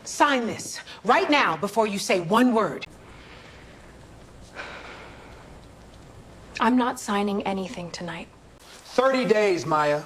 Sign this right now before you say one word. I'm not signing anything tonight. 30 days, Maya.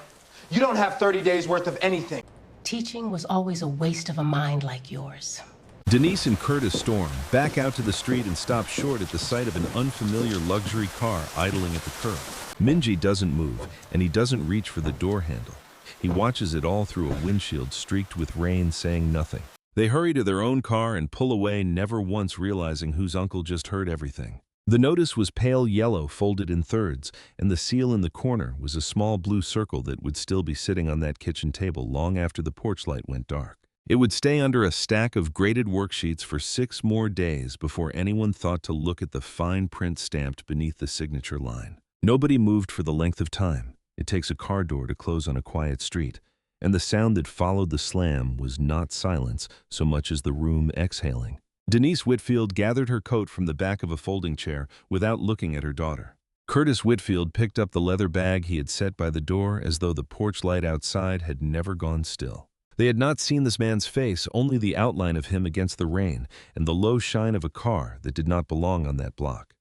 You don't have 30 days worth of anything. Teaching was always a waste of a mind like yours. Denise and Curtis storm back out to the street and stop short at the sight of an unfamiliar luxury car idling at the curb. Minji doesn't move, and he doesn't reach for the door handle. He watches it all through a windshield streaked with rain, saying nothing. They hurry to their own car and pull away, never once realizing whose uncle just heard everything. The notice was pale yellow, folded in thirds, and the seal in the corner was a small blue circle that would still be sitting on that kitchen table long after the porch light went dark. It would stay under a stack of graded worksheets for 6 more days before anyone thought to look at the fine print stamped beneath the signature line. Nobody moved for the length of time. It takes a car door to close on a quiet street, and the sound that followed the slam was not silence so much as the room exhaling. Denise Whitfield gathered her coat from the back of a folding chair without looking at her daughter. Curtis Whitfield picked up the leather bag he had set by the door as though the porch light outside had never gone still. They had not seen this man's face, only the outline of him against the rain and the low shine of a car that did not belong on that block.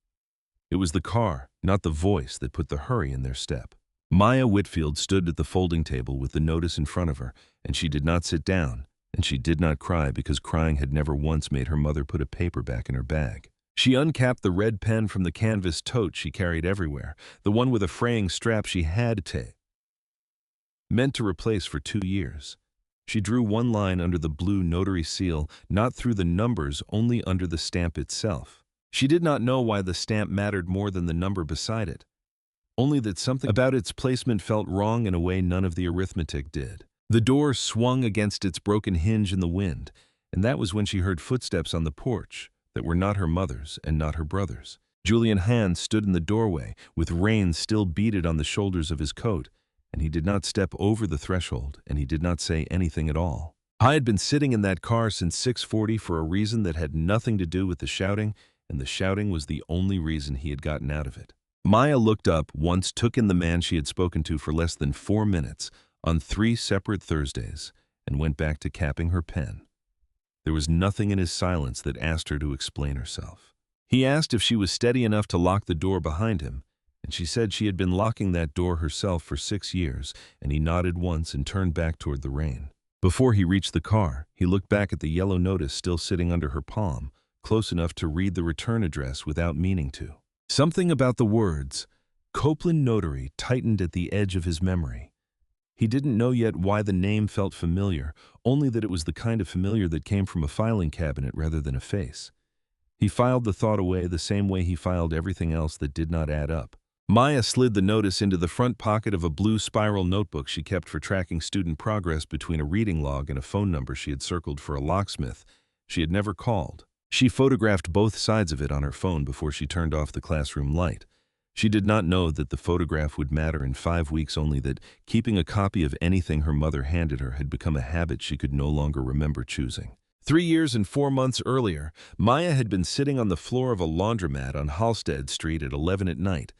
It was the car, not the voice, that put the hurry in their step. Maya Whitfield stood at the folding table with the notice in front of her, and she did not sit down, and she did not cry because crying had never once made her mother put a paper back in her bag. She uncapped the red pen from the canvas tote she carried everywhere, the one with a fraying strap she had meant to replace for 2 years. She drew one line under the blue notary seal, not through the numbers, only under the stamp itself. She did not know why the stamp mattered more than the number beside it, only that something about its placement felt wrong in a way none of the arithmetic did. The door swung against its broken hinge in the wind, and that was when she heard footsteps on the porch that were not her mother's and not her brother's. Julian Hand stood in the doorway, with rain still beaded on the shoulders of his coat, and he did not step over the threshold, and he did not say anything at all. I had been sitting in that car since 6:40 for a reason that had nothing to do with the shouting, and the shouting was the only reason he had gotten out of it. Maya looked up, once took in the man she had spoken to for less than 4 minutes, on 3 separate Thursdays, and went back to capping her pen. There was nothing in his silence that asked her to explain herself. He asked if she was steady enough to lock the door behind him, and she said she had been locking that door herself for 6 years, and he nodded once and turned back toward the rain. Before he reached the car, he looked back at the yellow notice still sitting under her palm, close enough to read the return address without meaning to. Something about the words, Copeland Notary, tightened at the edge of his memory. He didn't know yet why the name felt familiar, only that it was the kind of familiar that came from a filing cabinet rather than a face. He filed the thought away the same way he filed everything else that did not add up. Maya slid the notice into the front pocket of a blue spiral notebook she kept for tracking student progress between a reading log and a phone number she had circled for a locksmith she had never called. She photographed both sides of it on her phone before she turned off the classroom light. She did not know that the photograph would matter in 5 weeks, only that keeping a copy of anything her mother handed her had become a habit she could no longer remember choosing. 3 years and 4 months earlier, Maya had been sitting on the floor of a laundromat on Halsted Street at 11 at night,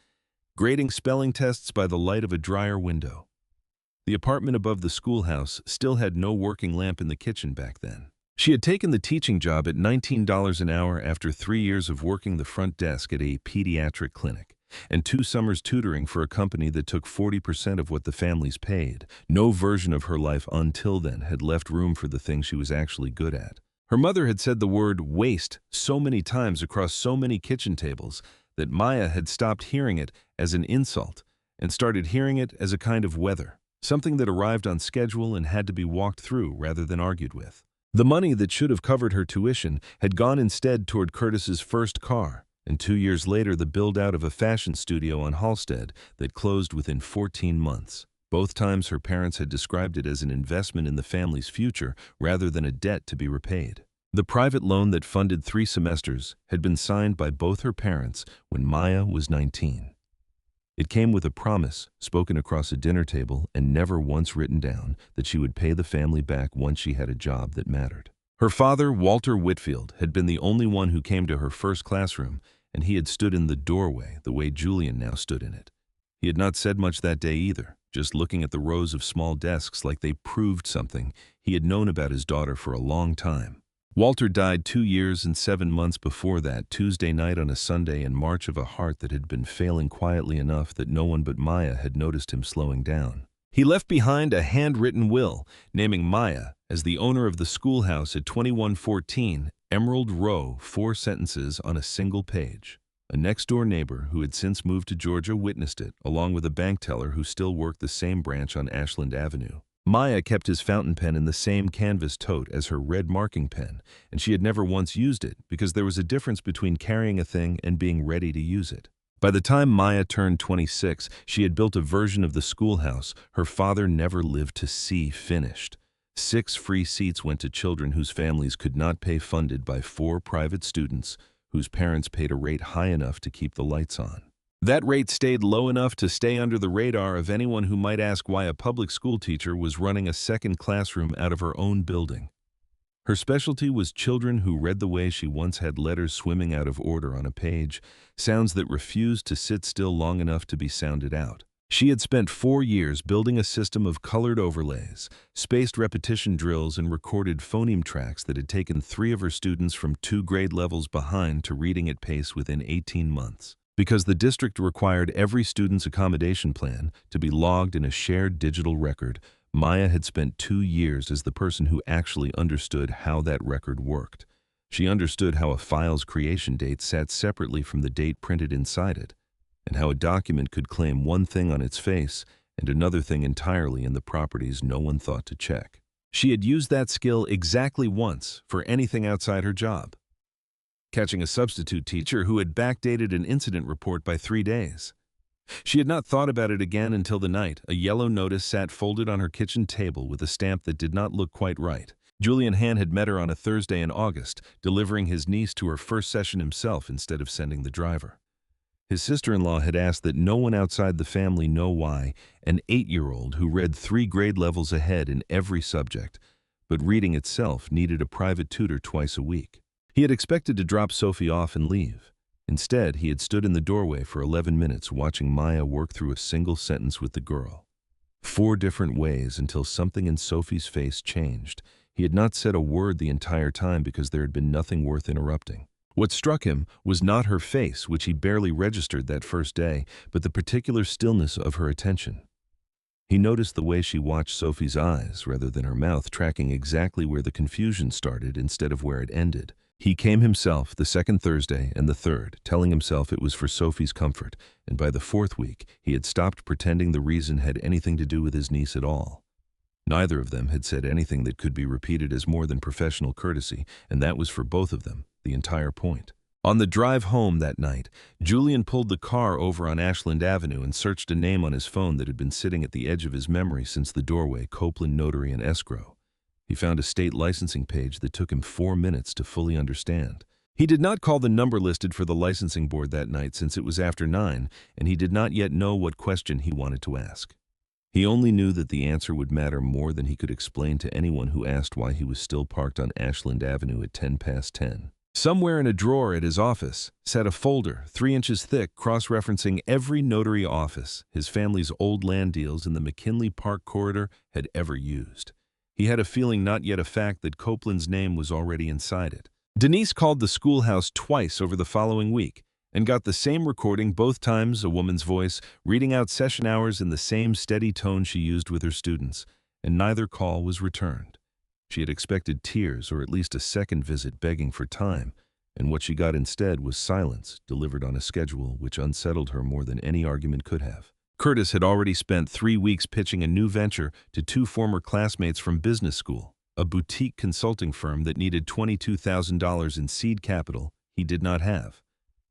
grading spelling tests by the light of a dryer window. The apartment above the schoolhouse still had no working lamp in the kitchen back then. She had taken the teaching job at $19 an hour after 3 years of working the front desk at a pediatric clinic, and 2 summers tutoring for a company that took 40% of what the families paid. No version of her life until then had left room for the things she was actually good at. Her mother had said the word waste so many times across so many kitchen tables that Maya had stopped hearing it as an insult and started hearing it as a kind of weather, something that arrived on schedule and had to be walked through rather than argued with. The money that should have covered her tuition had gone instead toward Curtis's first car, and 2 years later the build-out of a fashion studio on Halsted that closed within 14 months. Both times her parents had described it as an investment in the family's future rather than a debt to be repaid. The private loan that funded 3 semesters had been signed by both her parents when Maya was 19. It came with a promise, spoken across a dinner table and never once written down, that she would pay the family back once she had a job that mattered. Her father, Walter Whitfield, had been the only one who came to her first classroom, and he had stood in the doorway the way Julian now stood in it. He had not said much that day either, just looking at the rows of small desks like they proved something he had known about his daughter for a long time. Walter died 2 years and 7 months before that Tuesday night on a Sunday in March of a heart that had been failing quietly enough that no one but Maya had noticed him slowing down. He left behind a handwritten will, naming Maya as the owner of the schoolhouse at 2114 Emerald Row, 4 sentences on a single page. A next-door neighbor who had since moved to Georgia witnessed it, along with a bank teller who still worked the same branch on Ashland Avenue. Maya kept his fountain pen in the same canvas tote as her red marking pen, and she had never once used it because there was a difference between carrying a thing and being ready to use it. By the time Maya turned 26, she had built a version of the schoolhouse her father never lived to see finished. 6 free seats went to children whose families could not pay, funded by 4 private students whose parents paid a rate high enough to keep the lights on. That rate stayed low enough to stay under the radar of anyone who might ask why a public school teacher was running a second classroom out of her own building. Her specialty was children who read the way she once had letters swimming out of order on a page, sounds that refused to sit still long enough to be sounded out. She had spent 4 years building a system of colored overlays, spaced repetition drills, and recorded phoneme tracks that had taken 3 of her students from 2 grade levels behind to reading at pace within 18 months. Because the district required every student's accommodation plan to be logged in a shared digital record, Maya had spent 2 years as the person who actually understood how that record worked. She understood how a file's creation date sat separately from the date printed inside it, and how a document could claim one thing on its face and another thing entirely in the properties no one thought to check. She had used that skill exactly once for anything outside her job: catching a substitute teacher who had backdated an incident report by 3 days. She had not thought about it again until the night a yellow notice sat folded on her kitchen table with a stamp that did not look quite right. Julian Hann had met her on a Thursday in August, delivering his niece to her first session himself instead of sending the driver. His sister-in-law had asked that no one outside the family know why an 8-year-old who read 3 grade levels ahead in every subject, but reading itself, needed a private tutor twice a week. He had expected to drop Sophie off and leave. Instead, he had stood in the doorway for 11 minutes watching Maya work through a single sentence with the girl. 4 different ways until something in Sophie's face changed. He had not said a word the entire time because there had been nothing worth interrupting. What struck him was not her face, which he barely registered that first day, but the particular stillness of her attention. He noticed the way she watched Sophie's eyes rather than her mouth, tracking exactly where the confusion started instead of where it ended. He came himself the second Thursday and the third, telling himself it was for Sophie's comfort, and by the 4th week, he had stopped pretending the reason had anything to do with his niece at all. Neither of them had said anything that could be repeated as more than professional courtesy, and that was for both of them the entire point. On the drive home that night, Julian pulled the car over on Ashland Avenue and searched a name on his phone that had been sitting at the edge of his memory since the doorway: Copeland Notary and Escrow. He found a state licensing page that took him 4 minutes to fully understand. He did not call the number listed for the licensing board that night since it was after 9, and he did not yet know what question he wanted to ask. He only knew that the answer would matter more than he could explain to anyone who asked why he was still parked on Ashland Avenue at 10 past 10. Somewhere in a drawer at his office sat a folder 3 inches thick cross-referencing every notary office his family's old land deals in the McKinley Park corridor had ever used. He had a feeling, not yet a fact, that Copeland's name was already inside it. Denise called the schoolhouse twice over the following week and got the same recording, both times a woman's voice, reading out session hours in the same steady tone she used with her students, and neither call was returned. She had expected tears or at least a second visit begging for time, and what she got instead was silence delivered on a schedule which unsettled her more than any argument could have. Curtis had already spent 3 weeks pitching a new venture to 2 former classmates from business school, a boutique consulting firm that needed $22,000 in seed capital he did not have.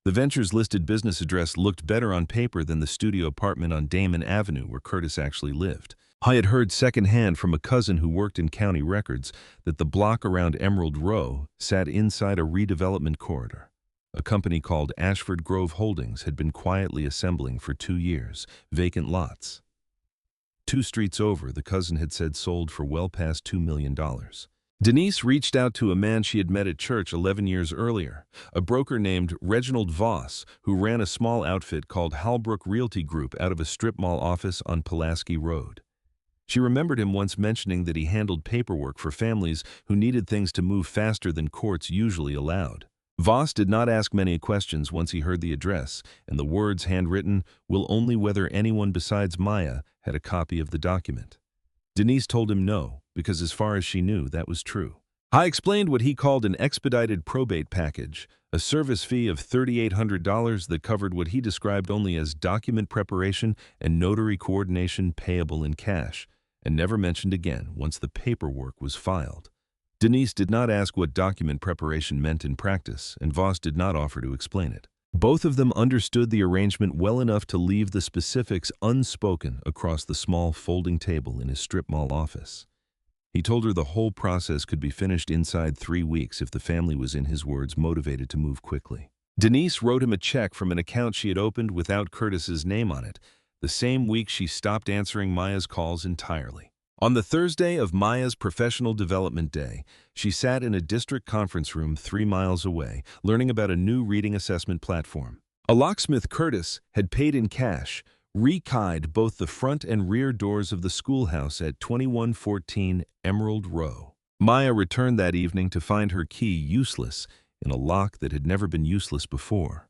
The venture's listed business address looked better on paper than the studio apartment on Damon Avenue where Curtis actually lived. I had heard secondhand from a cousin who worked in county records that the block around Emerald Row sat inside a redevelopment corridor. A company called Ashford Grove Holdings had been quietly assembling for 2 years, vacant lots. 2 streets over, the cousin had said sold for well past $2 million. Denise reached out to a man she had met at church 11 years earlier, a broker named Reginald Voss, who ran a small outfit called Halbrook Realty Group out of a strip mall office on Pulaski Road. She remembered him once mentioning that he handled paperwork for families who needed things to move faster than courts usually allowed. Voss did not ask many questions once he heard the address, and the words handwritten, "will only whether anyone besides Maya had a copy of the document." Denise told him no, because as far as she knew, that was true. I explained what he called an expedited probate package, a service fee of $3,800 that covered what he described only as document preparation and notary coordination payable in cash, and never mentioned again once the paperwork was filed. Denise did not ask what document preparation meant in practice, and Voss did not offer to explain it. Both of them understood the arrangement well enough to leave the specifics unspoken across the small folding table in his strip mall office. He told her the whole process could be finished inside 3 weeks if the family was, in his words, motivated to move quickly. Denise wrote him a check from an account she had opened without Curtis's name on it, the same week she stopped answering Maya's calls entirely. On the Thursday of Maya's professional development day, she sat in a district conference room 3 miles away, learning about a new reading assessment platform. A locksmith, Curtis, had paid in cash, rekeyed both the front and rear doors of the schoolhouse at 2114 Emerald Row. Maya returned that evening to find her key useless in a lock that had never been useless before.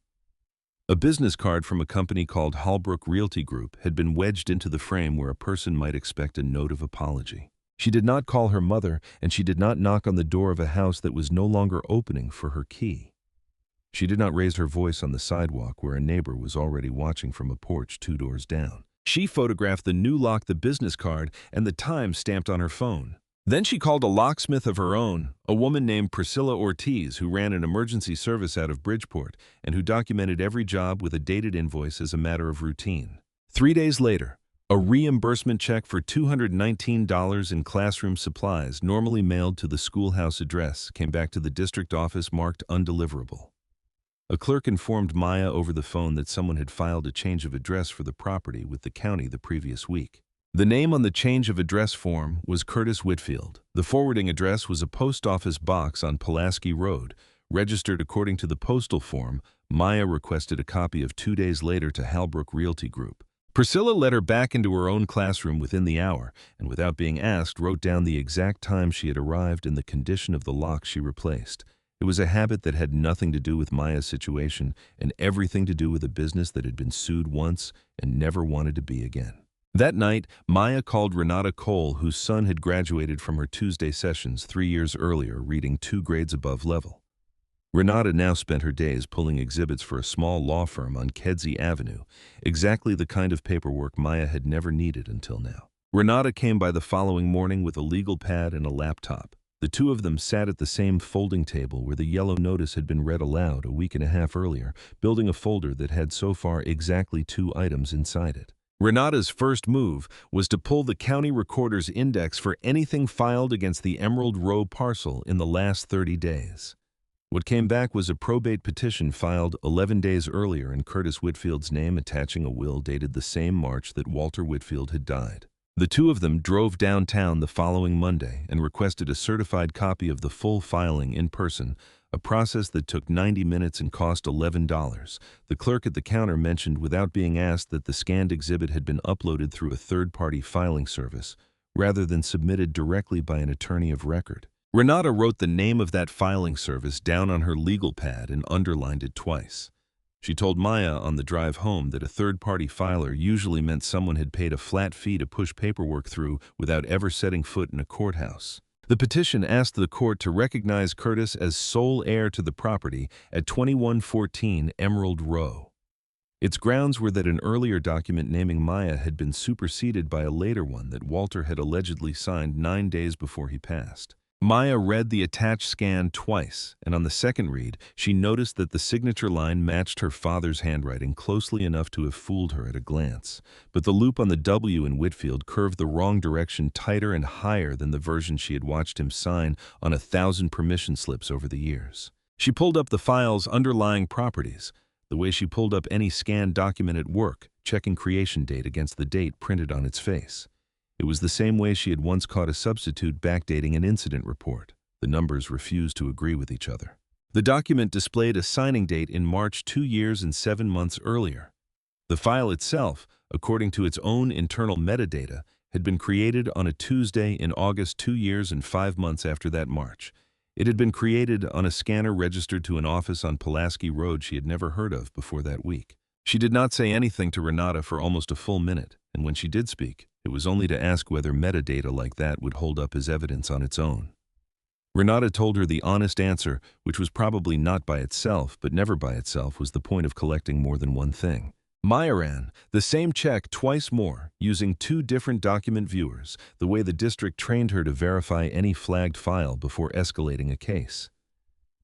A business card from a company called Holbrook Realty Group had been wedged into the frame where a person might expect a note of apology. She did not call her mother, and she did not knock on the door of a house that was no longer opening for her key. She did not raise her voice on the sidewalk where a neighbor was already watching from a porch 2 doors down. She photographed the new lock, the business card, and the time stamped on her phone. Then she called a locksmith of her own, a woman named Priscilla Ortiz, who ran an emergency service out of Bridgeport and who documented every job with a dated invoice as a matter of routine. 3 days later, a reimbursement check for $219 in classroom supplies normally mailed to the schoolhouse address came back to the district office marked undeliverable. A clerk informed Maya over the phone that someone had filed a change of address for the property with the county the previous week. The name on the change of address form was Curtis Whitfield. The forwarding address was a post office box on Pulaski Road, registered according to the postal form. Maya requested a copy of 2 days later to Holbrook Realty Group. Priscilla led her back into her own classroom within the hour, and without being asked, wrote down the exact time she had arrived and the condition of the lock she replaced. It was a habit that had nothing to do with Maya's situation and everything to do with a business that had been sued once and never wanted to be again. That night, Maya called Renata Cole, whose son had graduated from her Tuesday sessions 3 years earlier, reading 2 grades above level. Renata now spent her days pulling exhibits for a small law firm on Kedzie Avenue, exactly the kind of paperwork Maya had never needed until now. Renata came by the following morning with a legal pad and a laptop. The two of them sat at the same folding table where the yellow notice had been read aloud a week and a half earlier, building a folder that had so far exactly 2 items inside it. Renata's first move was to pull the county recorder's index for anything filed against the Emerald Row parcel in the last 30 days. What came back was a probate petition filed 11 days earlier in Curtis Whitfield's name, attaching a will dated the same March that Walter Whitfield had died. The two of them drove downtown the following Monday and requested a certified copy of the full filing in person, a process that took 90 minutes and cost $11. The clerk at the counter mentioned without being asked that the scanned exhibit had been uploaded through a third-party filing service, rather than submitted directly by an attorney of record. Renata wrote the name of that filing service down on her legal pad and underlined it twice. She told Maya on the drive home that a third-party filer usually meant someone had paid a flat fee to push paperwork through without ever setting foot in a courthouse. The petition asked the court to recognize Curtis as sole heir to the property at 2114 Emerald Row. Its grounds were that an earlier document naming Maya had been superseded by a later one that Walter had allegedly signed 9 days before he passed. Maya read the attached scan twice, and on the second read, she noticed that the signature line matched her father's handwriting closely enough to have fooled her at a glance. But the loop on the W in Whitfield curved the wrong direction, tighter and higher than the version she had watched him sign on 1,000 permission slips over the years. She pulled up the file's underlying properties, the way she pulled up any scanned document at work, checking creation date against the date printed on its face. It was the same way she had once caught a substitute backdating an incident report. The numbers refused to agree with each other. The document displayed a signing date in March 2 years and 7 months earlier. The file itself, according to its own internal metadata, had been created on a Tuesday in August 2 years and 5 months after that March. It had been created on a scanner registered to an office on Pulaski Road she had never heard of before that week. She did not say anything to Renata for almost a full minute, and when she did speak, it was only to ask whether metadata like that would hold up as evidence on its own. Renata told her the honest answer, which was probably not by itself, but never by itself, was the point of collecting more than one thing. Maya ran the same check twice more, using 2 different document viewers, the way the district trained her to verify any flagged file before escalating a case.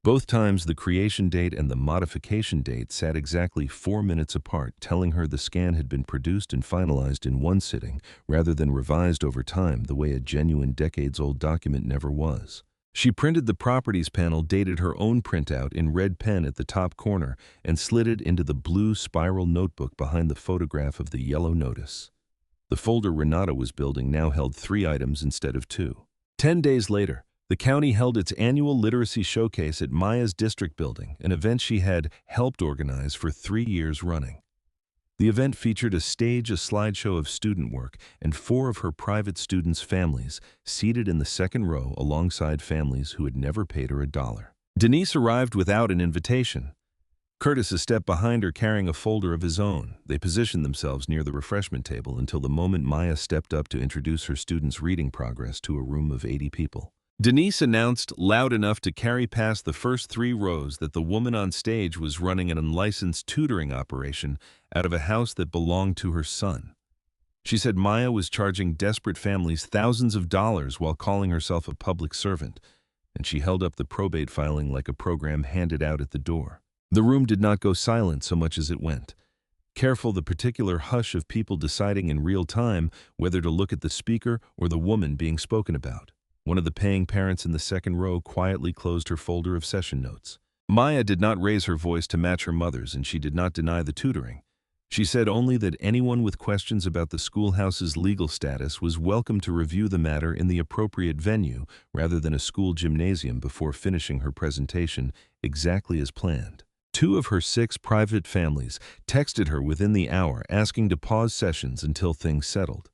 Both times the creation date and the modification date sat exactly 4 minutes apart, telling her the scan had been produced and finalized in one sitting, rather than revised over time the way a genuine decades-old document never was. She printed the Properties panel, dated her own printout in red pen at the top corner, and slid it into the blue spiral notebook behind the photograph of the yellow notice. The folder Renata was building now held 3 items instead of 2. 10 days later, the county held its annual literacy showcase at Maya's district building, an event she had helped organize for 3 years running. The event featured a slideshow of student work and 4 of her private students' families seated in the second row alongside families who had never paid her $1. Denise arrived without an invitation. Curtis a step behind her carrying a folder of his own. They positioned themselves near the refreshment table until the moment Maya stepped up to introduce her students' reading progress to a room of 80 people. Denise announced loud enough to carry past the first 3 rows that the woman on stage was running an unlicensed tutoring operation out of a house that belonged to her son. She said Maya was charging desperate families thousands of dollars while calling herself a public servant, and she held up the probate filing like a program handed out at the door. The room did not go silent so much as it went. Careful the particular hush of people deciding in real time whether to look at the speaker or the woman being spoken about. One of the paying parents in the second row quietly closed her folder of session notes. Maya did not raise her voice to match her mother's, and she did not deny the tutoring. She said only that anyone with questions about the schoolhouse's legal status was welcome to review the matter in the appropriate venue rather than a school gymnasium before finishing her presentation exactly as planned. 2 of her 6 private families texted her within the hour asking to pause sessions until things settled.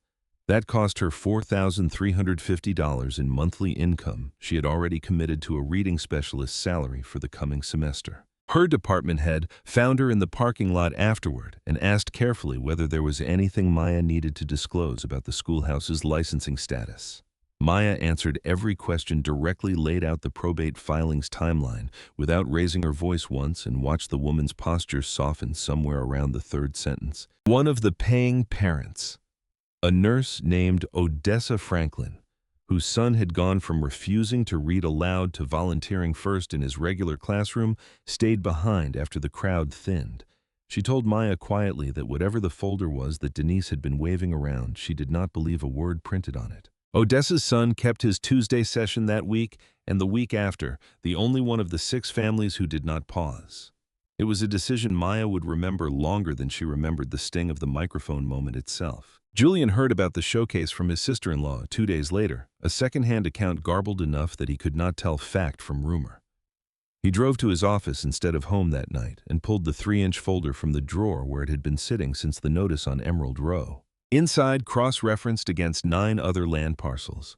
That cost her $4,350 in monthly income. She had already committed to a reading specialist's salary for the coming semester. Her department head found her in the parking lot afterward and asked carefully whether there was anything Maya needed to disclose about the schoolhouse's licensing status. Maya answered every question directly, laid out the probate filings timeline without raising her voice once, and watched the woman's posture soften somewhere around the 3rd sentence. One of the paying parents, a nurse named Odessa Franklin, whose son had gone from refusing to read aloud to volunteering first in his regular classroom, stayed behind after the crowd thinned. She told Maya quietly that whatever the folder was that Denise had been waving around, she did not believe a word printed on it. Odessa's son kept his Tuesday session that week and the week after, the only one of the 6 families who did not pause. It was a decision Maya would remember longer than she remembered the sting of the microphone moment itself. Julian heard about the showcase from his sister-in-law 2 days later, a second-hand account garbled enough that he could not tell fact from rumor. He drove to his office instead of home that night and pulled the 3-inch folder from the drawer where it had been sitting since the notice on Emerald Row. Inside, cross-referenced against 9 other land parcels,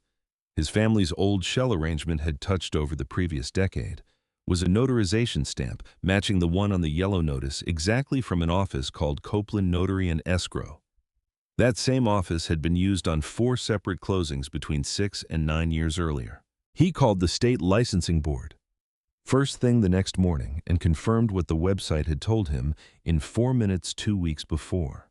his family's old shell arrangement had touched over the previous decade, was a notarization stamp matching the one on the yellow notice exactly from an office called Copeland Notary and Escrow. That same office had been used on 4 separate closings between 6 and 9 years earlier. He called the state licensing board first thing the next morning and confirmed what the website had told him in 4 minutes 2 weeks before.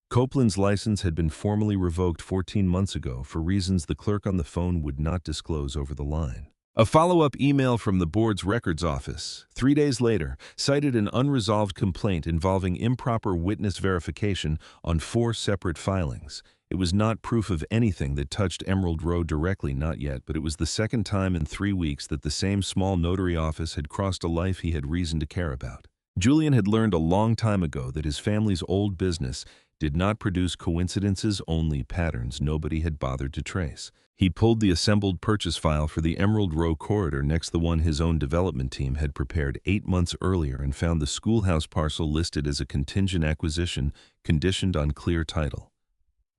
Copeland's license had been formally revoked 14 months ago for reasons the clerk on the phone would not disclose over the line. A follow-up email from the board's records office 3 days later cited an unresolved complaint involving improper witness verification on 4 separate filings. It was not proof of anything that touched Emerald Row directly, not yet, but it was the second time in 3 weeks that the same small notary office had crossed a life he had reason to care about. Julian had learned a long time ago that his family's old business did not produce coincidences, only patterns nobody had bothered to trace. He pulled the assembled purchase file for the Emerald Row corridor next the one his own development team had prepared 8 months earlier and found the schoolhouse parcel listed as a contingent acquisition conditioned on clear title.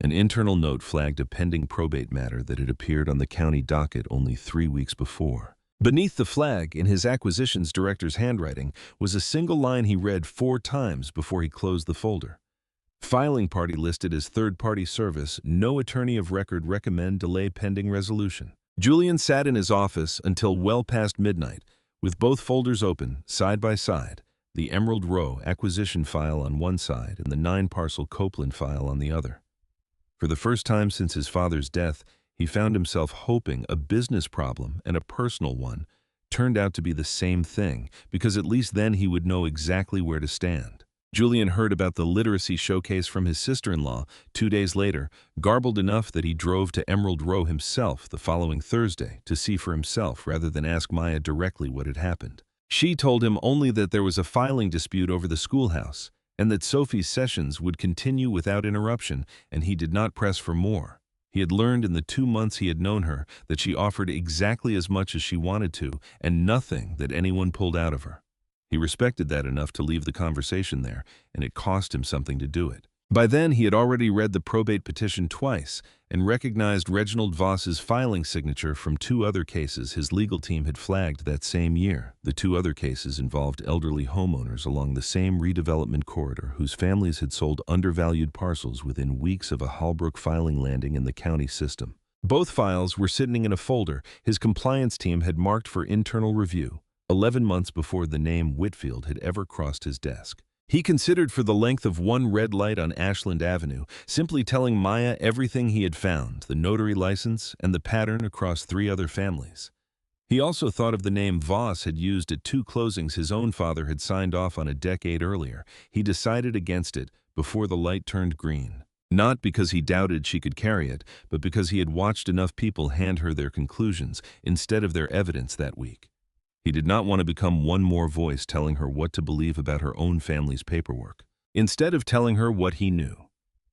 An internal note flagged a pending probate matter that had appeared on the county docket only 3 weeks before. Beneath the flag, in his acquisitions director's handwriting, was a single line he read 4 times before he closed the folder. Filing party listed as third-party service. No attorney of record recommend delay pending resolution. Julian sat in his office until well past midnight, with both folders open, side by side, the Emerald Row acquisition file on one side and the 9-parcel Copeland file on the other. For the first time since his father's death, he found himself hoping a business problem and a personal one turned out to be the same thing, because at least then he would know exactly where to stand. Julian heard about the literacy showcase from his sister-in-law 2 days later, garbled enough that he drove to Emerald Row himself the following Thursday to see for himself rather than ask Maya directly what had happened. She told him only that there was a filing dispute over the schoolhouse and that Sophie's sessions would continue without interruption, and he did not press for more. He had learned in the 2 months he had known her that she offered exactly as much as she wanted to and nothing that anyone pulled out of her. He respected that enough to leave the conversation there, and it cost him something to do it. By then, he had already read the probate petition twice and recognized Reginald Voss's filing signature from 2 other cases his legal team had flagged that same year. The 2 other cases involved elderly homeowners along the same redevelopment corridor whose families had sold undervalued parcels within weeks of a Hallbrook filing landing in the county system. Both files were sitting in a folder his compliance team had marked for internal review, 11 months before the name Whitfield had ever crossed his desk. He considered for the length of one red light on Ashland Avenue, simply telling Maya everything he had found, the notary license, and the pattern across 3 other families. He also thought of the name Voss had used at 2 closings his own father had signed off on a decade earlier. He decided against it before the light turned green. Not because he doubted she could carry it, but because he had watched enough people hand her their conclusions instead of their evidence that week. He did not want to become one more voice telling her what to believe about her own family's paperwork. Instead of telling her what he knew,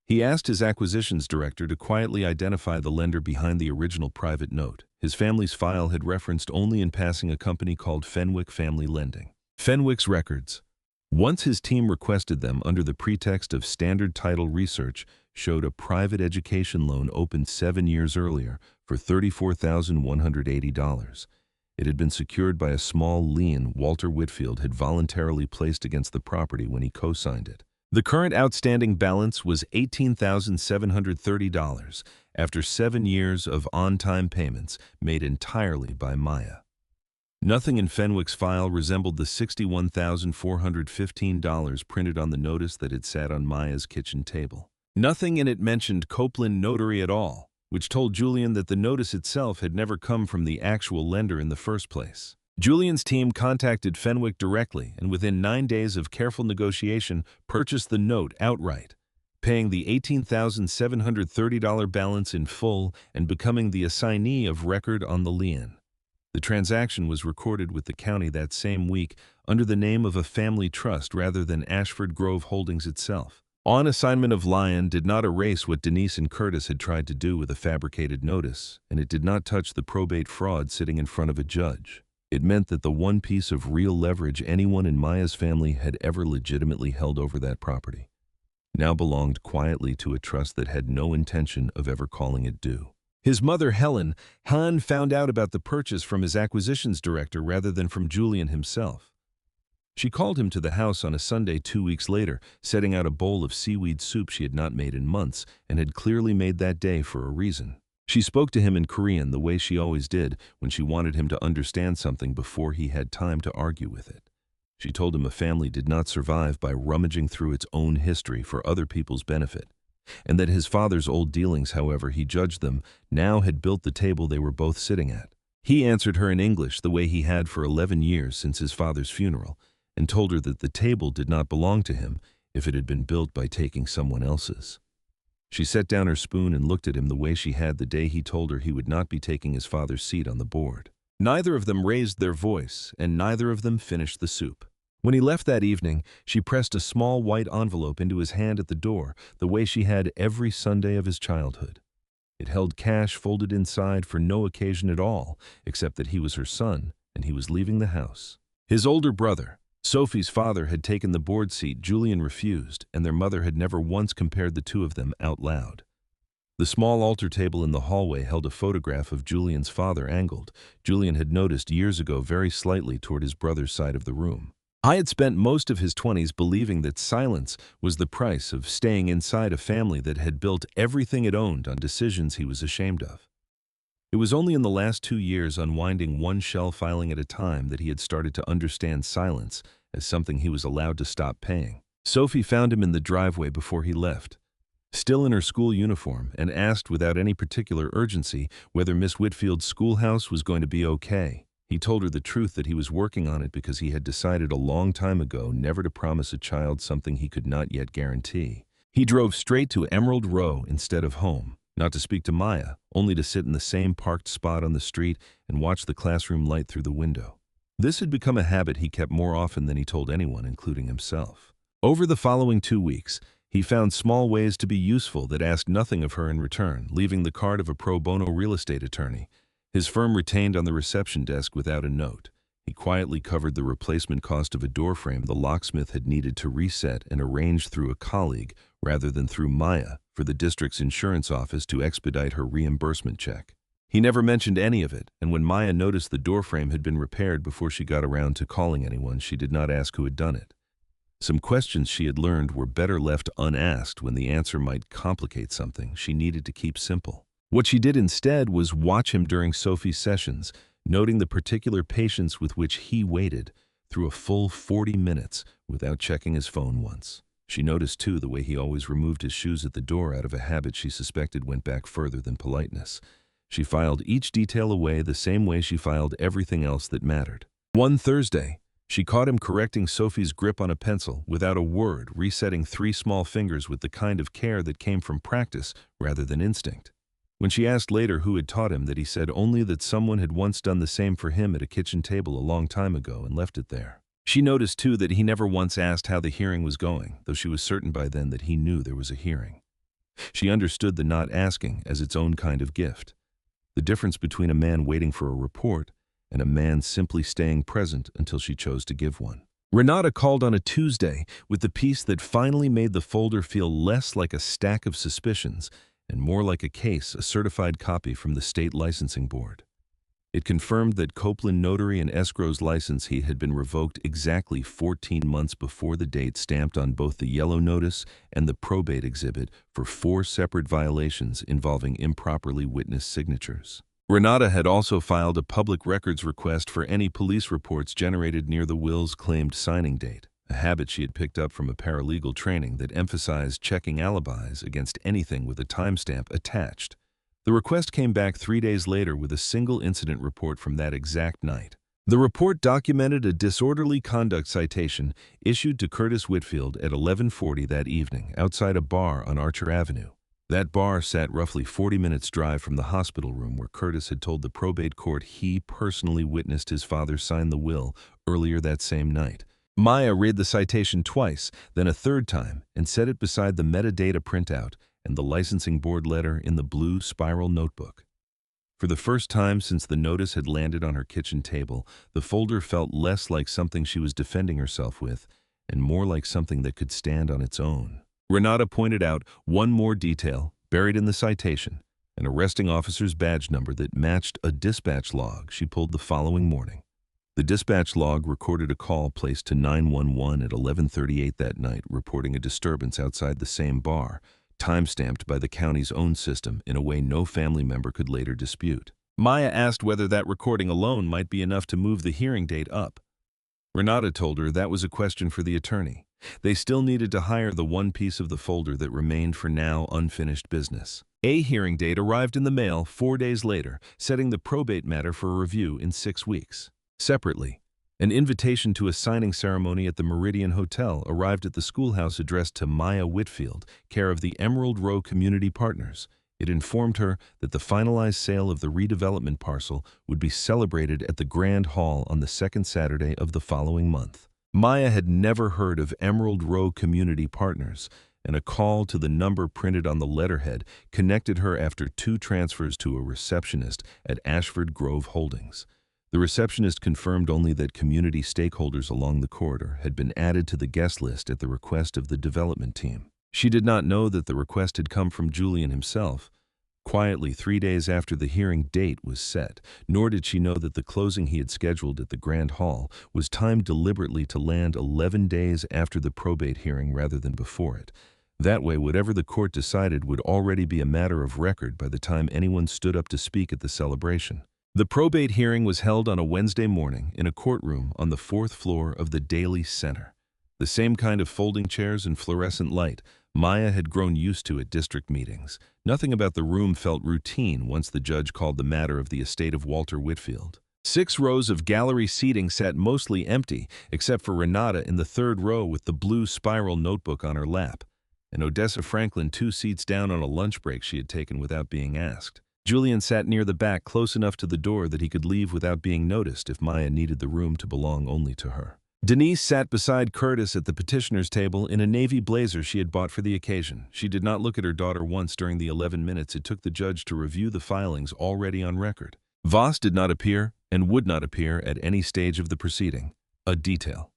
he asked his acquisitions director to quietly identify the lender behind the original private note. His family's file had referenced only in passing a company called Fenwick Family Lending. Fenwick's records, once his team requested them under the pretext of standard title research, showed a private education loan opened 7 years earlier for $34,180. It had been secured by a small lien Walter Whitfield had voluntarily placed against the property when he co-signed it. The current outstanding balance was $18,730 after 7 years of on-time payments made entirely by Maya. Nothing in Fenwick's file resembled the $61,415 printed on the notice that had sat on Maya's kitchen table. Nothing in it mentioned Copeland Notary at all, which told Julian that the notice itself had never come from the actual lender in the first place. Julian's team contacted Fenwick directly and within 9 days of careful negotiation purchased the note outright, paying the $18,730 balance in full and becoming the assignee of record on the lien. The transaction was recorded with the county that same week under the name of a family trust rather than Ashford Grove Holdings itself. On assignment of Lyon did not erase what Denise and Curtis had tried to do with a fabricated notice, and it did not touch the probate fraud sitting in front of a judge. It meant that the one piece of real leverage anyone in Maya's family had ever legitimately held over that property now belonged quietly to a trust that had no intention of ever calling it due. His mother, Helen, Han found out about the purchase from his acquisitions director rather than from Julian himself. She called him to the house on a Sunday 2 weeks later, setting out a bowl of seaweed soup she had not made in months and had clearly made that day for a reason. She spoke to him in Korean the way she always did when she wanted him to understand something before he had time to argue with it. She told him a family did not survive by rummaging through its own history for other people's benefit, and that his father's old dealings, however he judged them, now had built the table they were both sitting at. He answered her in English the way he had for 11 years since his father's funeral, and told her that the table did not belong to him if it had been built by taking someone else's. She set down her spoon and looked at him the way she had the day he told her he would not be taking his father's seat on the board. Neither of them raised their voice, and neither of them finished the soup. When he left that evening, she pressed a small white envelope into his hand at the door the way she had every Sunday of his childhood. It held cash folded inside for no occasion at all, except that he was her son and he was leaving the house. His older brother, Sophie's father, had taken the board seat Julian refused, and their mother had never once compared the two of them out loud. The small altar table in the hallway held a photograph of Julian's father angled. Julian had noticed years ago very slightly toward his brother's side of the room. I had spent most of his 20s believing that silence was the price of staying inside a family that had built everything it owned on decisions he was ashamed of. It was only in the last 2 years, unwinding one shell filing at a time, that he had started to understand silence as something he was allowed to stop paying. Sophie found him in the driveway before he left, still in her school uniform, and asked without any particular urgency whether Miss Whitfield's schoolhouse was going to be okay. He told her the truth, that he was working on it because he had decided a long time ago never to promise a child something he could not yet guarantee. He drove straight to Emerald Row instead of home, not to speak to Maya, only to sit in the same parked spot on the street and watch the classroom light through the window. This had become a habit he kept more often than he told anyone, including himself. Over the following 2 weeks, he found small ways to be useful that asked nothing of her in return, leaving the card of a pro bono real estate attorney his firm retained on the reception desk without a note. He quietly covered the replacement cost of a door frame the locksmith had needed to reset and arranged through a colleague rather than through Maya for the district's insurance office to expedite her reimbursement check. He never mentioned any of it, and when Maya noticed the door frame had been repaired before she got around to calling anyone, she did not ask who had done it. Some questions she had learned were better left unasked when the answer might complicate something she needed to keep simple. What she did instead was watch him during Sophie's sessions, noting the particular patience with which he waited through a full 40 minutes without checking his phone once. She noticed, too, the way he always removed his shoes at the door out of a habit she suspected went back further than politeness. She filed each detail away the same way she filed everything else that mattered. One Thursday, she caught him correcting Sophie's grip on a pencil without a word, resetting 3 small fingers with the kind of care that came from practice rather than instinct. When she asked later who had taught him that, he said only that someone had once done the same for him at a kitchen table a long time ago and left it there. She noticed, too, that he never once asked how the hearing was going, though she was certain by then that he knew there was a hearing. She understood the not asking as its own kind of gift, the difference between a man waiting for a report and a man simply staying present until she chose to give one. Renata called on a Tuesday with the piece that finally made the folder feel less like a stack of suspicions and more like a case, a certified copy from the state licensing board. It confirmed that Copeland Notary and Escrow's license had been revoked exactly 14 months before the date stamped on both the yellow notice and the probate exhibit for 4 separate violations involving improperly witnessed signatures. Renata had also filed a public records request for any police reports generated near the will's claimed signing date, a habit she had picked up from a paralegal training that emphasized checking alibis against anything with a timestamp attached. The request came back 3 days later with a single incident report from that exact night. The report documented a disorderly conduct citation issued to Curtis Whitfield at 11:40 that evening outside a bar on Archer Avenue. That bar sat roughly 40 minutes' drive from the hospital room where Curtis had told the probate court he personally witnessed his father sign the will earlier that same night. Maya read the citation twice, then a third time, and set it beside the metadata printout and the licensing board letter in the blue spiral notebook. For the first time since the notice had landed on her kitchen table, the folder felt less like something she was defending herself with and more like something that could stand on its own. Renata pointed out one more detail buried in the citation, an arresting officer's badge number that matched a dispatch log she pulled the following morning. The dispatch log recorded a call placed to 911 at 11:38 that night, reporting a disturbance outside the same bar, timestamped by the county's own system in a way no family member could later dispute. Maya asked whether that recording alone might be enough to move the hearing date up. Renata told her that was a question for the attorney. They still needed to hire the one piece of the folder that remained for now unfinished business. A hearing date arrived in the mail 4 days later, setting the probate matter for review in 6 weeks. Separately, an invitation to a signing ceremony at the Meridian Hotel arrived at the schoolhouse addressed to Maya Whitfield, care of the Emerald Row Community Partners. It informed her that the finalized sale of the redevelopment parcel would be celebrated at the Grand Hall on the second Saturday of the following month. Maya had never heard of Emerald Row Community Partners, and a call to the number printed on the letterhead connected her after 2 transfers to a receptionist at Ashford Grove Holdings. The receptionist confirmed only that community stakeholders along the corridor had been added to the guest list at the request of the development team. She did not know that the request had come from Julian himself, Quietly, 3 days after the hearing date was set, nor did she know that the closing he had scheduled at the Grand Hall was timed deliberately to land 11 days after the probate hearing rather than before it. That way, whatever the court decided would already be a matter of record by the time anyone stood up to speak at the celebration. The probate hearing was held on a Wednesday morning in a courtroom on the 4th floor of the Daly Center. The same kind of folding chairs and fluorescent light Maya had grown used to at district meetings. Nothing about the room felt routine once the judge called the matter of the estate of Walter Whitfield. 6 rows of gallery seating sat mostly empty, except for Renata in the 3rd row with the blue spiral notebook on her lap, and Odessa Franklin 2 seats down on a lunch break she had taken without being asked. Julian sat near the back, close enough to the door that he could leave without being noticed if Maya needed the room to belong only to her. Denise sat beside Curtis at the petitioner's table in a navy blazer she had bought for the occasion. She did not look at her daughter once during the 11 minutes it took the judge to review the filings already on record. Voss did not appear and would not appear at any stage of the proceeding. A detail.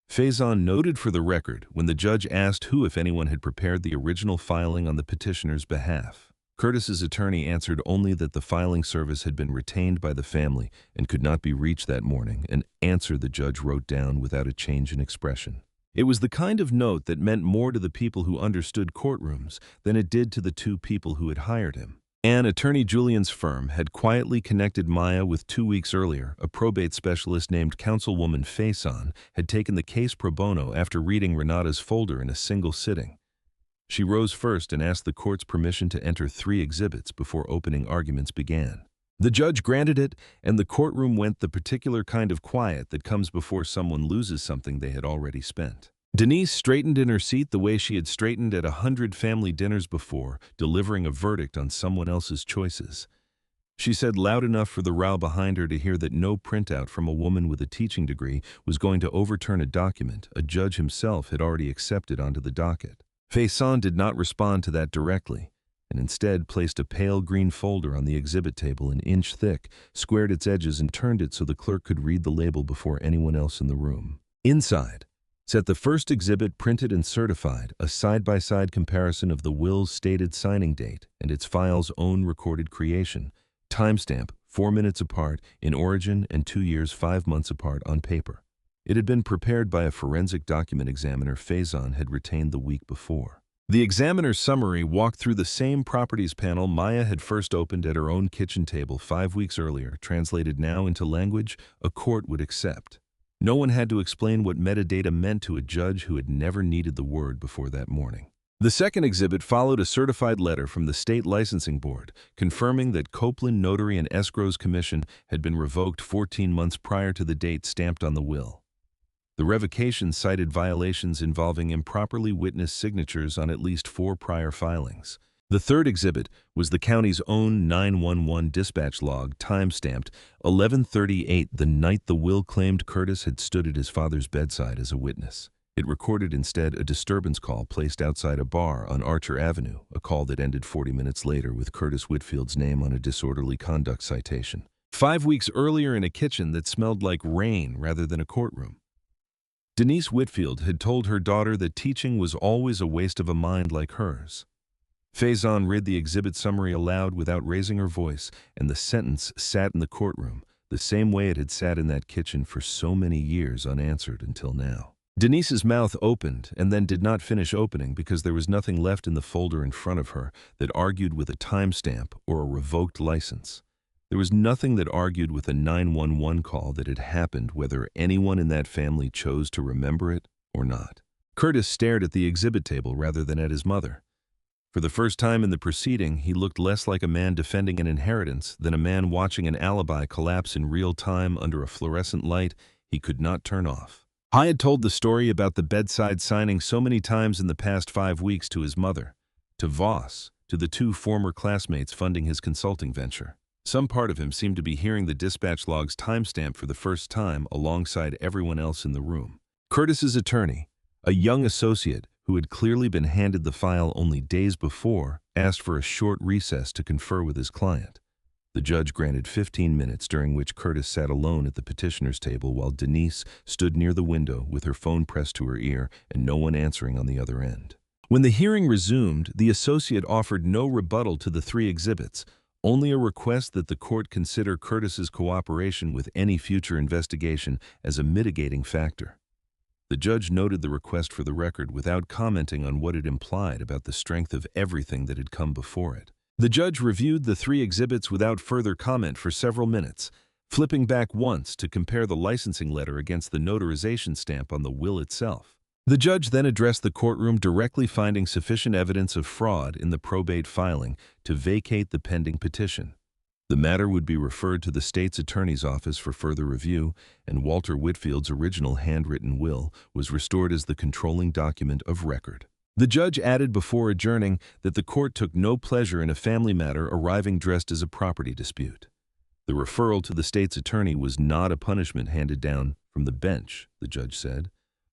Faison noted for the record when the judge asked who, if anyone, had prepared the original filing on the petitioner's behalf. Curtis's attorney answered only that the filing service had been retained by the family and could not be reached that morning, an answer the judge wrote down without a change in expression. It was the kind of note that meant more to the people who understood courtrooms than it did to the 2 people who had hired him. Attorney Julian's firm had quietly connected Maya with 2 weeks earlier. A probate specialist named Councilwoman Faison had taken the case pro bono after reading Renata's folder in a single sitting. She rose first and asked the court's permission to enter 3 exhibits before opening arguments began. The judge granted it, and the courtroom went the particular kind of quiet that comes before someone loses something they had already spent. Denise straightened in her seat the way she had straightened at 100 family dinners before, delivering a verdict on someone else's choices. She said loud enough for the row behind her to hear that no printout from a woman with a teaching degree was going to overturn a document a judge himself had already accepted onto the docket. Faison did not respond to that directly, and instead placed a pale green folder on the exhibit table an inch thick, squared its edges and turned it so the clerk could read the label before anyone else in the room. Inside sat the first exhibit, printed and certified, a side-by-side comparison of the will's stated signing date and its file's own recorded creation, timestamp 4 minutes apart in origin and 2 years 5 months apart on paper. It had been prepared by a forensic document examiner Faison had retained the week before. The examiner's summary walked through the same properties panel Maya had first opened at her own kitchen table 5 weeks earlier, translated now into language a court would accept. No one had to explain what metadata meant to a judge who had never needed the word before that morning. The second exhibit followed a certified letter from the State Licensing Board, confirming that Copeland Notary and Escrow's commission had been revoked 14 months prior to the date stamped on the will. The revocation cited violations involving improperly witnessed signatures on at least 4 prior filings. The third exhibit was the county's own 911 dispatch log, time-stamped 11:38, the night the will claimed Curtis had stood at his father's bedside as a witness. It recorded instead a disturbance call placed outside a bar on Archer Avenue, a call that ended 40 minutes later with Curtis Whitfield's name on a disorderly conduct citation. 5 weeks earlier, in a kitchen that smelled like rain rather than a courtroom. Denise Whitfield had told her daughter that teaching was always a waste of a mind like hers. Faison read the exhibit summary aloud without raising her voice, and the sentence sat in the courtroom, the same way it had sat in that kitchen for so many years unanswered until now. Denise's mouth opened and then did not finish opening because there was nothing left in the folder in front of her that argued with a timestamp or a revoked license. There was nothing that argued with a 911 call that had happened whether anyone in that family chose to remember it or not. Curtis stared at the exhibit table rather than at his mother. For the first time in the proceeding, he looked less like a man defending an inheritance than a man watching an alibi collapse in real time under a fluorescent light he could not turn off. I had told the story about the bedside signing so many times in the past 5 weeks to his mother, to Voss, to the 2 former classmates funding his consulting venture. Some part of him seemed to be hearing the dispatch log's timestamp for the first time alongside everyone else in the room. Curtis's attorney, a young associate who had clearly been handed the file only days before, asked for a short recess to confer with his client. The judge granted 15 minutes, during which Curtis sat alone at the petitioner's table while Denise stood near the window with her phone pressed to her ear and no one answering on the other end. When the hearing resumed, the associate offered no rebuttal to the 3 exhibits, only a request that the court consider Curtis's cooperation with any future investigation as a mitigating factor. The judge noted the request for the record without commenting on what it implied about the strength of everything that had come before it. The judge reviewed the 3 exhibits without further comment for several minutes, flipping back once to compare the licensing letter against the notarization stamp on the will itself. The judge then addressed the courtroom, directly finding sufficient evidence of fraud in the probate filing to vacate the pending petition. The matter would be referred to the state's attorney's office for further review, and Walter Whitfield's original handwritten will was restored as the controlling document of record. The judge added before adjourning that the court took no pleasure in a family matter arriving dressed as a property dispute. The referral to the state's attorney was not a punishment handed down from the bench, the judge said,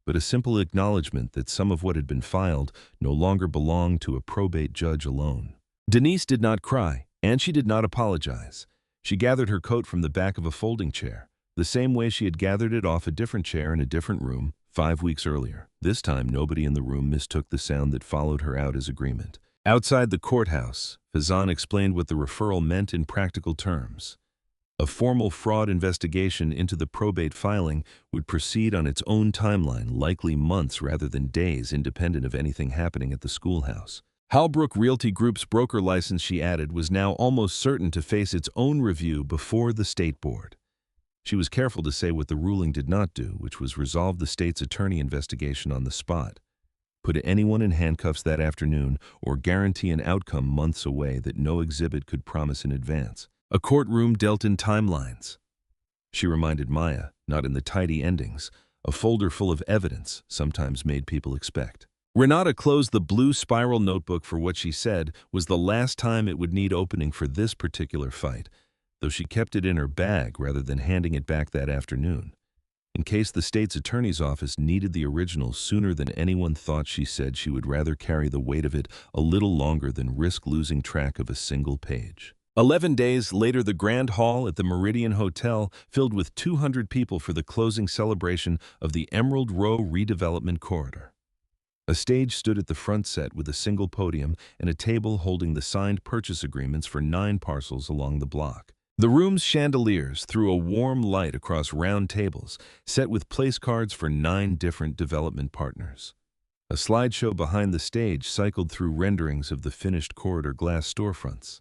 but a simple acknowledgement that some of what had been filed no longer belonged to a probate judge alone. Denise did not cry, and she did not apologize. She gathered her coat from the back of a folding chair, the same way she had gathered it off a different chair in a different room 5 weeks earlier. This time, nobody in the room mistook the sound that followed her out as agreement. Outside the courthouse, Fazan explained what the referral meant in practical terms. A formal fraud investigation into the probate filing would proceed on its own timeline, likely months rather than days, independent of anything happening at the schoolhouse. Halbrook Realty Group's broker license, she added, was now almost certain to face its own review before the state board. She was careful to say what the ruling did not do, which was resolve the state's attorney investigation on the spot, put anyone in handcuffs that afternoon, or guarantee an outcome months away that no exhibit could promise in advance. A courtroom dealt in timelines. She reminded Maya, not in the tidy endings. A folder full of evidence sometimes made people expect. Renata closed the blue spiral notebook for what she said was the last time it would need opening for this particular fight, though she kept it in her bag rather than handing it back that afternoon. In case the state's attorney's office needed the original sooner than anyone thought, she said she would rather carry the weight of it a little longer than risk losing track of a single page. 11 days later, the Grand Hall at the Meridian Hotel filled with 200 people for the closing celebration of the Emerald Row redevelopment corridor. A stage stood at the front set with a single podium and a table holding the signed purchase agreements for 9 parcels along the block. The room's chandeliers threw a warm light across round tables, set with place cards for 9 different development partners. A slideshow behind the stage cycled through renderings of the finished corridor glass storefronts.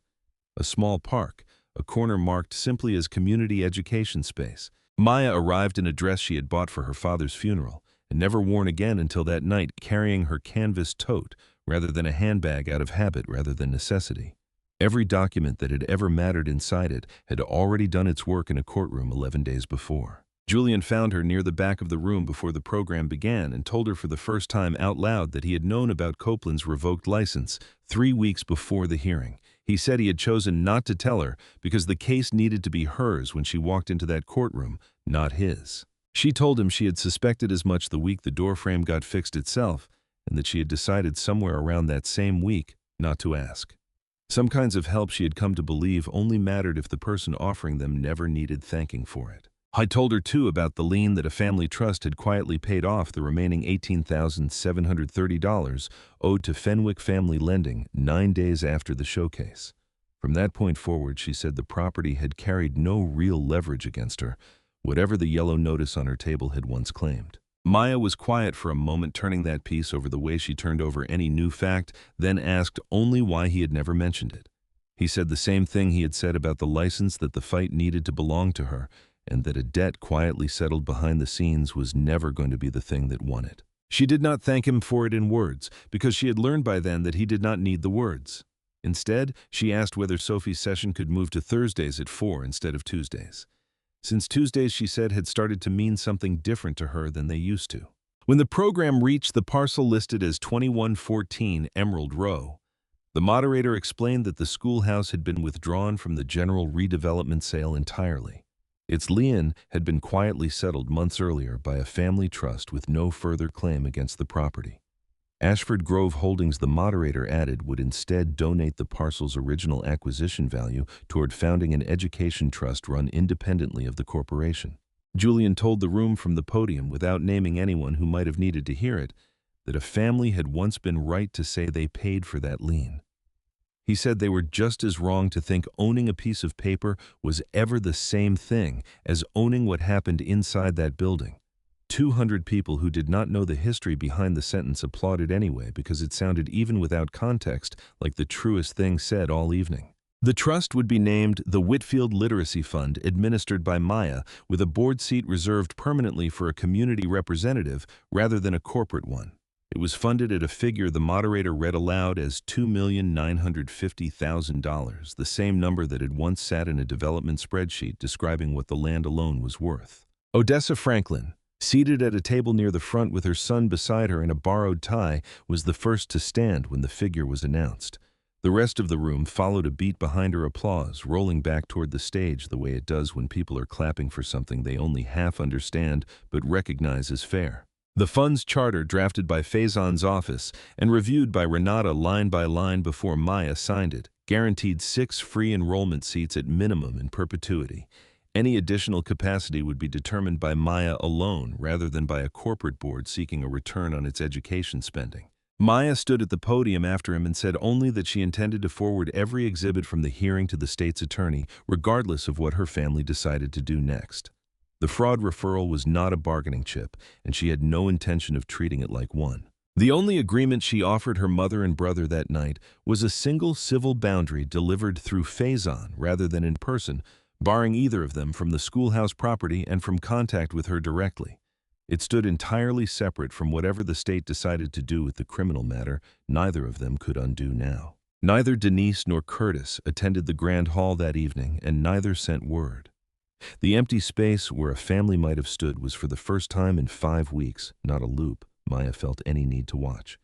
A small park, a corner marked simply as community education space. Maya arrived in a dress she had bought for her father's funeral, and never worn again until that night, carrying her canvas tote rather than a handbag out of habit rather than necessity. Every document that had ever mattered inside it had already done its work in a courtroom 11 days before. Julian found her near the back of the room before the program began and told her for the first time out loud that he had known about Copeland's revoked license 3 weeks before the hearing. He said he had chosen not to tell her because the case needed to be hers when she walked into that courtroom, not his. She told him she had suspected as much the week the doorframe got fixed itself, and that she had decided somewhere around that same week not to ask. Some kinds of help, she had come to believe, only mattered if the person offering them never needed thanking for it. I told her, too, about the lien that a family trust had quietly paid off the remaining $18,730 owed to Fenwick Family Lending 9 days after the showcase. From that point forward, she said the property had carried no real leverage against her, whatever the yellow notice on her table had once claimed. Maya was quiet for a moment, turning that piece over the way she turned over any new fact, then asked only why he had never mentioned it. He said the same thing he had said about the license, that the fight needed to belong to her, and that a debt quietly settled behind the scenes was never going to be the thing that won it. She did not thank him for it in words, because she had learned by then that he did not need the words. Instead, she asked whether Sophie's session could move to Thursdays at 4 instead of Tuesdays. Since Tuesdays, she said, had started to mean something different to her than they used to. When the program reached the parcel listed as 2114 Emerald Row, the moderator explained that the schoolhouse had been withdrawn from the general redevelopment sale entirely. Its lien had been quietly settled months earlier by a family trust with no further claim against the property. Ashford Grove Holdings, the moderator added, would instead donate the parcel's original acquisition value toward founding an education trust run independently of the corporation. Julian told the room from the podium, without naming anyone who might have needed to hear it, that a family had once been right to say they paid for that lien. He said they were just as wrong to think owning a piece of paper was ever the same thing as owning what happened inside that building. 200 people who did not know the history behind the sentence applauded anyway because it sounded, even without context, like the truest thing said all evening. The trust would be named the Whitfield Literacy Fund, administered by Maya, with a board seat reserved permanently for a community representative rather than a corporate one. It was funded at a figure the moderator read aloud as $2,950,000, the same number that had once sat in a development spreadsheet describing what the land alone was worth. Odessa Franklin, seated at a table near the front with her son beside her in a borrowed tie, was the first to stand when the figure was announced. The rest of the room followed a beat behind her applause, rolling back toward the stage the way it does when people are clapping for something they only half understand but recognize as fair. The fund's charter, drafted by Faison's office and reviewed by Renata line by line before Maya signed it, guaranteed 6 free enrollment seats at minimum in perpetuity. Any additional capacity would be determined by Maya alone rather than by a corporate board seeking a return on its education spending. Maya stood at the podium after him and said only that she intended to forward every exhibit from the hearing to the state's attorney, regardless of what her family decided to do next. The fraud referral was not a bargaining chip, and she had no intention of treating it like one. The only agreement she offered her mother and brother that night was a single civil boundary delivered through Faison rather than in person, barring either of them from the schoolhouse property and from contact with her directly. It stood entirely separate from whatever the state decided to do with the criminal matter. Neither of them could undo now. Neither Denise nor Curtis attended the grand hall that evening, and neither sent word. The empty space where a family might have stood was for the first time in 5 weeks not a loop Maya felt any need to watch.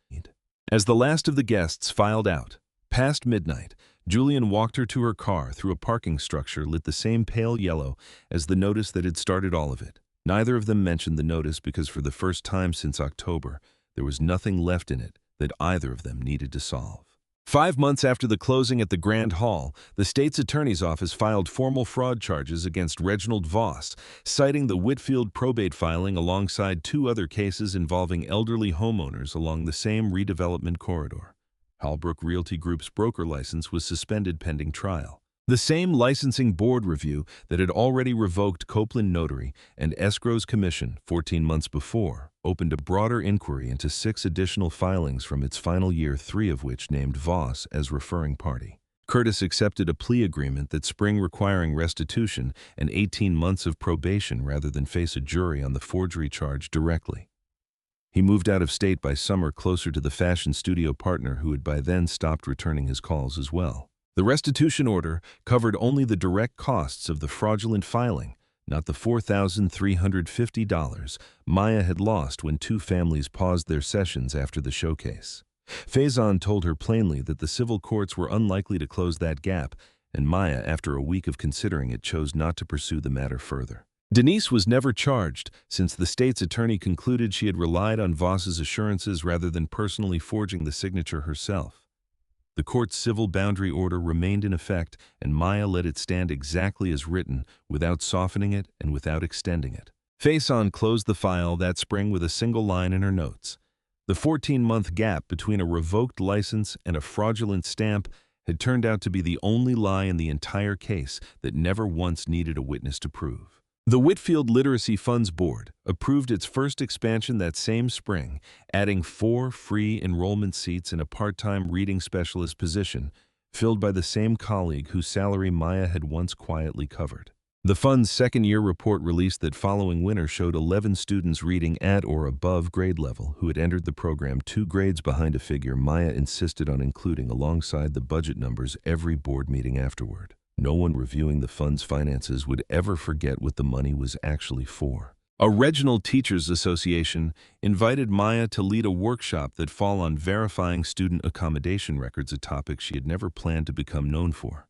As the last of the guests filed out, past midnight, Julian walked her to her car through a parking structure lit the same pale yellow as the notice that had started all of it. Neither of them mentioned the notice because for the first time since October, there was nothing left in it that either of them needed to solve. 5 months after the closing at the Grand Hall, the state's attorney's office filed formal fraud charges against Reginald Voss, citing the Whitfield probate filing alongside 2 other cases involving elderly homeowners along the same redevelopment corridor. Halbrook Realty Group's broker license was suspended pending trial. The same licensing board review that had already revoked Copeland Notary and Escrow's commission 14 months before opened a broader inquiry into 6 additional filings from its final year, 3 of which named Voss as referring party. Curtis accepted a plea agreement that spring requiring restitution and 18 months of probation rather than face a jury on the forgery charge directly. He moved out of state by summer, closer to the fashion studio partner who had by then stopped returning his calls as well. The restitution order covered only the direct costs of the fraudulent filing, not the $4,350 Maya had lost when 2 families paused their sessions after the showcase. Faison told her plainly that the civil courts were unlikely to close that gap, and Maya, after a week of considering it, chose not to pursue the matter further. Denise was never charged, since the state's attorney concluded she had relied on Voss's assurances rather than personally forging the signature herself. The court's civil boundary order remained in effect, and Maya let it stand exactly as written, without softening it and without extending it. Faison closed the file that spring with a single line in her notes. The 14-month gap between a revoked license and a fraudulent stamp had turned out to be the only lie in the entire case that never once needed a witness to prove. The Whitfield Literacy Funds Board approved its first expansion that same spring, adding 4 free enrollment seats in a part-time reading specialist position, filled by the same colleague whose salary Maya had once quietly covered. The fund's second-year report released that following winter showed 11 students reading at or above grade level who had entered the program 2 grades behind a figure Maya insisted on including alongside the budget numbers every board meeting afterward. No one reviewing the fund's finances would ever forget what the money was actually for. A Reginald Teachers Association invited Maya to lead a workshop that fall on verifying student accommodation records, a topic she had never planned to become known for.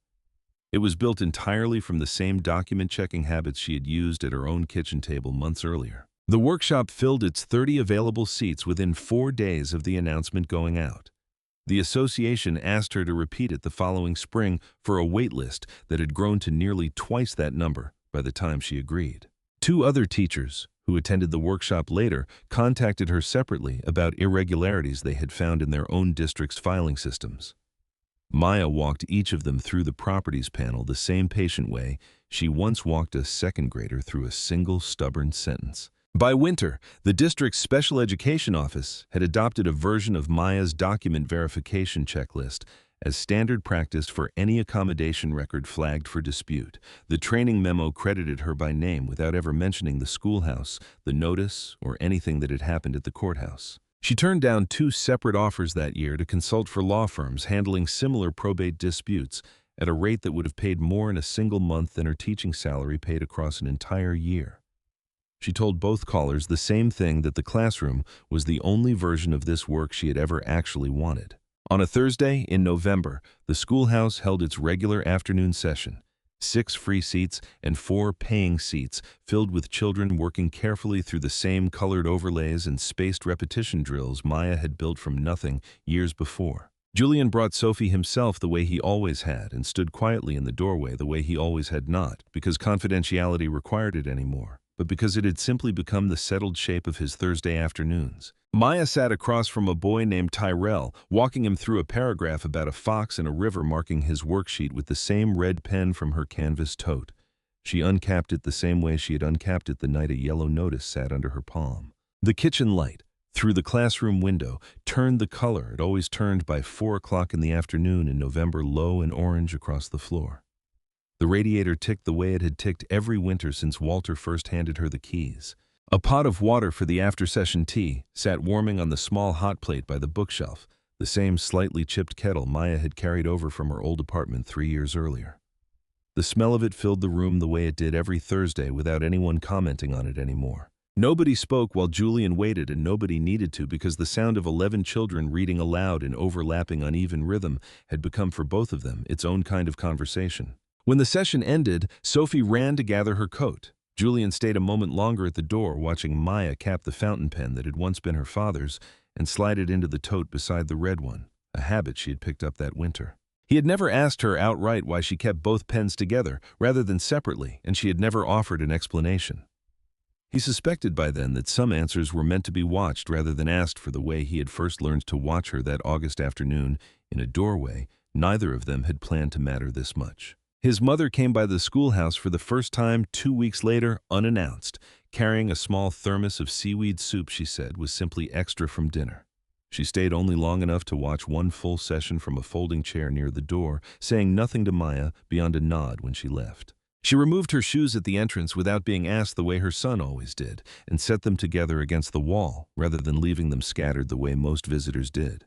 It was built entirely from the same document-checking habits she had used at her own kitchen table months earlier. The workshop filled its 30 available seats within 4 days of the announcement going out. The association asked her to repeat it the following spring for a wait list that had grown to nearly twice that number by the time she agreed. 2 other teachers, who attended the workshop later, contacted her separately about irregularities they had found in their own district's filing systems. Maya walked each of them through the properties panel the same patient way she once walked a second grader through a single stubborn sentence. By winter, the district's special education office had adopted a version of Maya's document verification checklist as standard practice for any accommodation record flagged for dispute. The training memo credited her by name without ever mentioning the schoolhouse, the notice, or anything that had happened at the courthouse. She turned down 2 separate offers that year to consult for law firms handling similar probate disputes at a rate that would have paid more in a single month than her teaching salary paid across an entire year. She told both callers the same thing, that the classroom was the only version of this work she had ever actually wanted. On a Thursday in November, the schoolhouse held its regular afternoon session. 6 free seats and 4 paying seats filled with children working carefully through the same colored overlays and spaced repetition drills Maya had built from nothing years before. Julian brought Sophie himself the way he always had and stood quietly in the doorway the way he always had, not because confidentiality required it anymore, but because it had simply become the settled shape of his Thursday afternoons. Maya sat across from a boy named Tyrell, walking him through a paragraph about a fox and a river, marking his worksheet with the same red pen from her canvas tote. She uncapped it the same way she had uncapped it the night a yellow notice sat under her palm. The kitchen light, through the classroom window, turned the color it always turned by 4 o'clock in the afternoon in November, low and orange across the floor. The radiator ticked the way it had ticked every winter since Walter first handed her the keys. A pot of water for the after-session tea sat warming on the small hot plate by the bookshelf, the same slightly chipped kettle Maya had carried over from her old apartment 3 years earlier. The smell of it filled the room the way it did every Thursday without anyone commenting on it anymore. Nobody spoke while Julian waited, and nobody needed to, because the sound of 11 children reading aloud in overlapping uneven rhythm had become for both of them its own kind of conversation. When the session ended, Sophie ran to gather her coat. Julian stayed a moment longer at the door, watching Maya cap the fountain pen that had once been her father's and slide it into the tote beside the red one, a habit she had picked up that winter. He had never asked her outright why she kept both pens together rather than separately, and she had never offered an explanation. He suspected by then that some answers were meant to be watched rather than asked, for the way he had first learned to watch her that August afternoon in a doorway, neither of them had planned to matter this much. His mother came by the schoolhouse for the first time 2 weeks later, unannounced, carrying a small thermos of seaweed soup she said was simply extra from dinner. She stayed only long enough to watch one full session from a folding chair near the door, saying nothing to Maya beyond a nod when she left. She removed her shoes at the entrance without being asked, the way her son always did, and set them together against the wall rather than leaving them scattered the way most visitors did.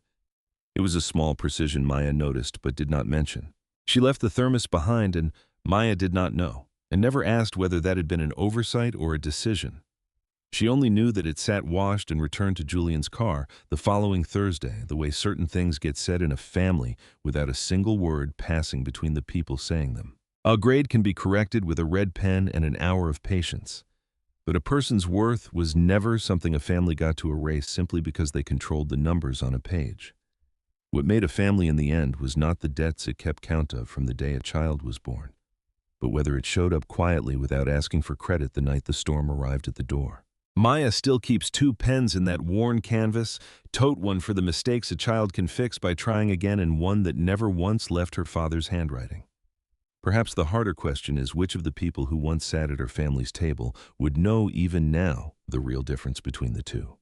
It was a small precision Maya noticed but did not mention. She left the thermos behind, and Maya did not know, and never asked whether that had been an oversight or a decision. She only knew that it sat washed and returned to Julian's car the following Thursday, the way certain things get said in a family without a single word passing between the people saying them. A grade can be corrected with a red pen and an hour of patience, but a person's worth was never something a family got to erase simply because they controlled the numbers on a page. What made a family in the end was not the debts it kept count of from the day a child was born, but whether it showed up quietly without asking for credit the night the storm arrived at the door. Maya still keeps 2 pens in that worn canvas tote, one for the mistakes a child can fix by trying again, and one that never once left her father's handwriting. Perhaps the harder question is which of the people who once sat at her family's table would know even now the real difference between the two.